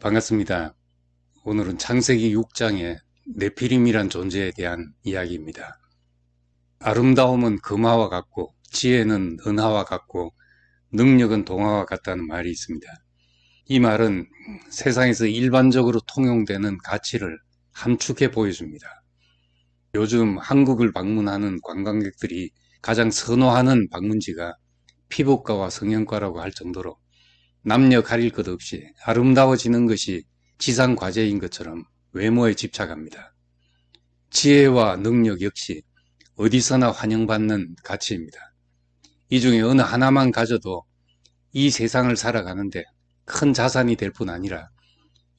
반갑습니다. 오늘은 창세기 6장의 네피림이란 존재에 대한 이야기입니다. 아름다움은 금화와 같고 지혜는 은하와 같고 능력은 동화와 같다는 말이 있습니다. 이 말은 세상에서 일반적으로 통용되는 가치를 함축해 보여줍니다. 요즘 한국을 방문하는 관광객들이 가장 선호하는 방문지가 피부과와 성형과라고 할 정도로 남녀 가릴 것 없이 아름다워지는 것이 지상 과제인 것처럼 외모에 집착합니다. 지혜와 능력 역시 어디서나 환영받는 가치입니다. 이 중에 어느 하나만 가져도 이 세상을 살아가는데 큰 자산이 될 뿐 아니라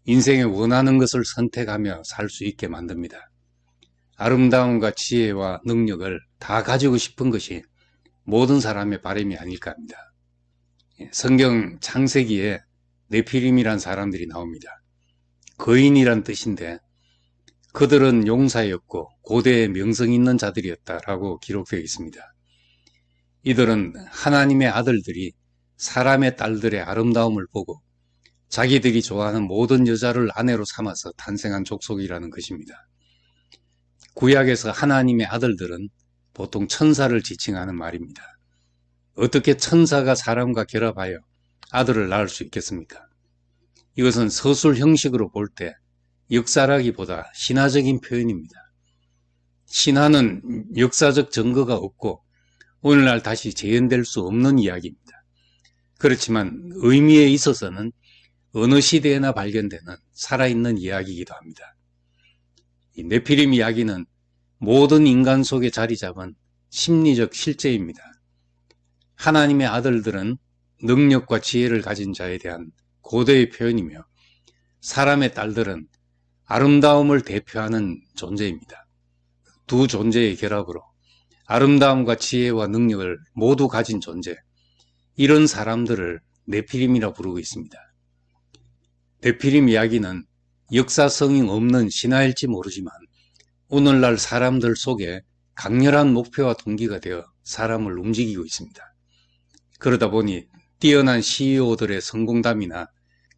인생에 원하는 것을 선택하며 살 수 있게 만듭니다. 아름다움과 지혜와 능력을 다 가지고 싶은 것이 모든 사람의 바람이 아닐까 합니다. 성경 창세기에 네피림이란 사람들이 나옵니다. 거인이란 뜻인데 그들은 용사였고 고대의 명성 있는 자들이었다라고 기록되어 있습니다. 이들은 하나님의 아들들이 사람의 딸들의 아름다움을 보고 자기들이 좋아하는 모든 여자를 아내로 삼아서 탄생한 족속이라는 것입니다. 구약에서 하나님의 아들들은 보통 천사를 지칭하는 말입니다. 어떻게 천사가 사람과 결합하여 아들을 낳을 수 있겠습니까? 이것은 서술 형식으로 볼 때 역사라기보다 신화적인 표현입니다. 신화는 역사적 증거가 없고 오늘날 다시 재현될 수 없는 이야기입니다. 그렇지만 의미에 있어서는 어느 시대에나 발견되는 살아있는 이야기이기도 합니다. 이 네피림 이야기는 모든 인간 속에 자리 잡은 심리적 실제입니다. 하나님의 아들들은 능력과 지혜를 가진 자에 대한 고대의 표현이며 사람의 딸들은 아름다움을 대표하는 존재입니다. 두 존재의 결합으로 아름다움과 지혜와 능력을 모두 가진 존재, 이런 사람들을 네피림이라 부르고 있습니다. 네피림 이야기는 역사성이 없는 신화일지 모르지만 오늘날 사람들 속에 강렬한 목표와 동기가 되어 사람을 움직이고 있습니다. 그러다 보니 뛰어난 CEO들의 성공담이나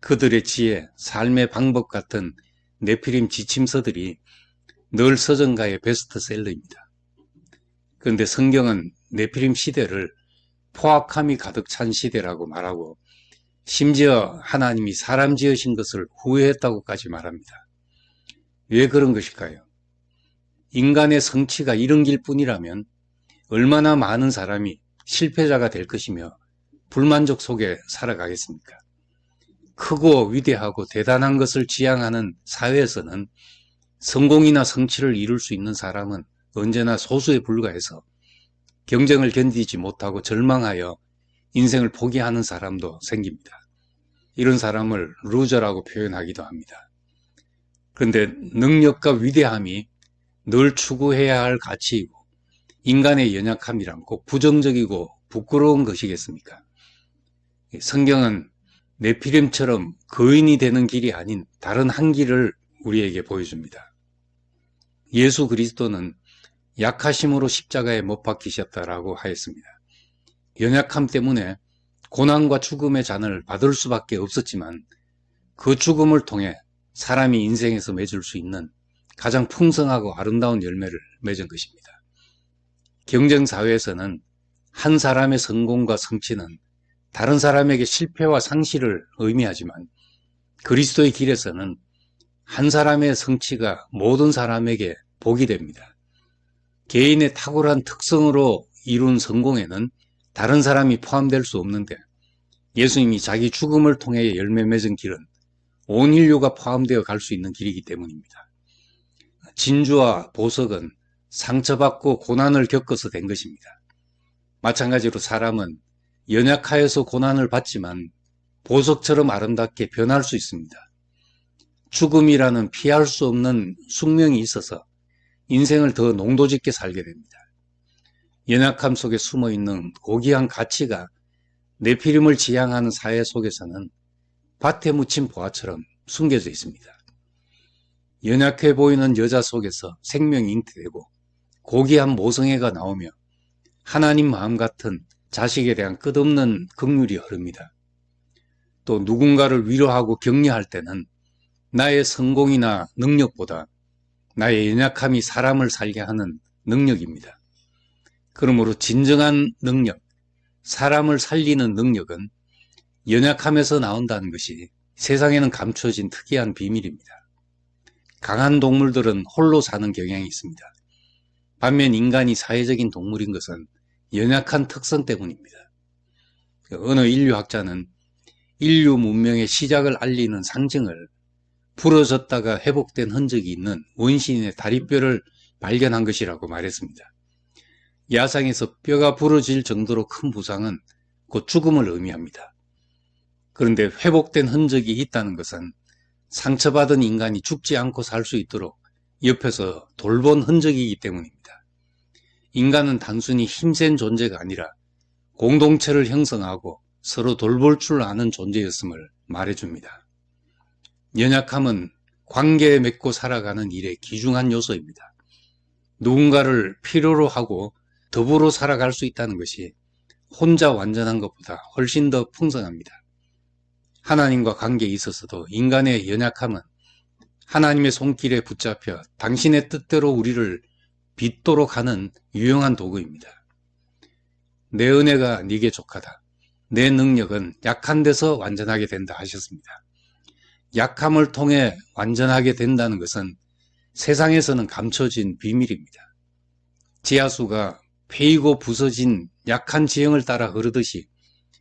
그들의 지혜, 삶의 방법 같은 네피림 지침서들이 늘 서점가의 베스트셀러입니다. 그런데 성경은 네피림 시대를 포악함이 가득 찬 시대라고 말하고 심지어 하나님이 사람 지으신 것을 후회했다고까지 말합니다. 왜 그런 것일까요? 인간의 성취가 이런 길 뿐이라면 얼마나 많은 사람이 실패자가 될 것이며 불만족 속에 살아가겠습니까? 크고 위대하고 대단한 것을 지향하는 사회에서는 성공이나 성취를 이룰 수 있는 사람은 언제나 소수에 불과해서 경쟁을 견디지 못하고 절망하여 인생을 포기하는 사람도 생깁니다. 이런 사람을 루저라고 표현하기도 합니다. 그런데 능력과 위대함이 늘 추구해야 할 가치이고 인간의 연약함이란 꼭 부정적이고 부끄러운 것이겠습니까? 성경은 네피림처럼 거인이 되는 길이 아닌 다른 한 길을 우리에게 보여줍니다. 예수 그리스도는 약하심으로 십자가에 못 박히셨다라고 하였습니다. 연약함 때문에 고난과 죽음의 잔을 받을 수밖에 없었지만 그 죽음을 통해 사람이 인생에서 맺을 수 있는 가장 풍성하고 아름다운 열매를 맺은 것입니다. 경쟁사회에서는 한 사람의 성공과 성취는 다른 사람에게 실패와 상실을 의미하지만 그리스도의 길에서는 한 사람의 성취가 모든 사람에게 복이 됩니다. 개인의 탁월한 특성으로 이룬 성공에는 다른 사람이 포함될 수 없는데 예수님이 자기 죽음을 통해 열매 맺은 길은 온 인류가 포함되어 갈 수 있는 길이기 때문입니다. 진주와 보석은 상처받고 고난을 겪어서 된 것입니다. 마찬가지로 사람은 연약하여서 고난을 받지만 보석처럼 아름답게 변할 수 있습니다. 죽음이라는 피할 수 없는 숙명이 있어서 인생을 더 농도짓게 살게 됩니다. 연약함 속에 숨어있는 고귀한 가치가 네피림을 지향하는 사회 속에서는 밭에 묻힌 보화처럼 숨겨져 있습니다. 연약해 보이는 여자 속에서 생명이 잉태되고 고귀한 모성애가 나오며 하나님 마음 같은 자식에 대한 끝없는 긍휼이 흐릅니다. 또 누군가를 위로하고 격려할 때는 나의 성공이나 능력보다 나의 연약함이 사람을 살게 하는 능력입니다. 그러므로 진정한 능력, 사람을 살리는 능력은 연약함에서 나온다는 것이 세상에는 감춰진 특이한 비밀입니다. 강한 동물들은 홀로 사는 경향이 있습니다. 반면 인간이 사회적인 동물인 것은 연약한 특성 때문입니다. 어느 인류학자는 인류 문명의 시작을 알리는 상징을 부러졌다가 회복된 흔적이 있는 원시인의 다리뼈를 발견한 것이라고 말했습니다. 야상에서 뼈가 부러질 정도로 큰 부상은 곧 죽음을 의미합니다. 그런데 회복된 흔적이 있다는 것은 상처받은 인간이 죽지 않고 살 수 있도록 옆에서 돌본 흔적이기 때문입니다. 인간은 단순히 힘센 존재가 아니라 공동체를 형성하고 서로 돌볼 줄 아는 존재였음을 말해줍니다. 연약함은 관계 맺고 살아가는 일의 귀중한 요소입니다. 누군가를 필요로 하고 더불어 살아갈 수 있다는 것이 혼자 완전한 것보다 훨씬 더 풍성합니다. 하나님과 관계에 있어서도 인간의 연약함은 하나님의 손길에 붙잡혀 당신의 뜻대로 우리를 빚도록 하는 유용한 도구입니다. 내 은혜가 네게 족하다. 내 능력은 약한 데서 완전하게 된다 하셨습니다. 약함을 통해 완전하게 된다는 것은 세상에서는 감춰진 비밀입니다. 지하수가 패이고 부서진 약한 지형을 따라 흐르듯이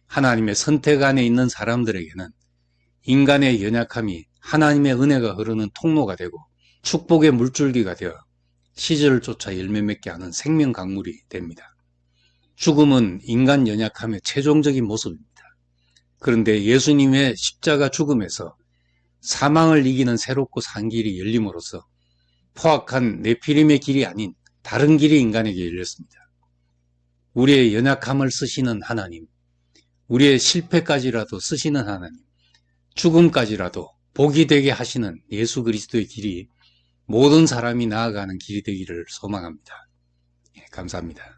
하나님의 선택 안에 있는 사람들에게는 인간의 연약함이 하나님의 은혜가 흐르는 통로가 되고 축복의 물줄기가 되어 시절을 쫓아 열매 맺게 하는 생명 강물이 됩니다. 죽음은 인간 연약함의 최종적인 모습입니다. 그런데 예수님의 십자가 죽음에서 사망을 이기는 새롭고 산 길이 열림으로써 포악한 네피림의 길이 아닌 다른 길이 인간에게 열렸습니다. 우리의 연약함을 쓰시는 하나님, 우리의 실패까지라도 쓰시는 하나님, 죽음까지라도 복이 되게 하시는 예수 그리스도의 길이 모든 사람이 나아가는 길이 되기를 소망합니다. 감사합니다.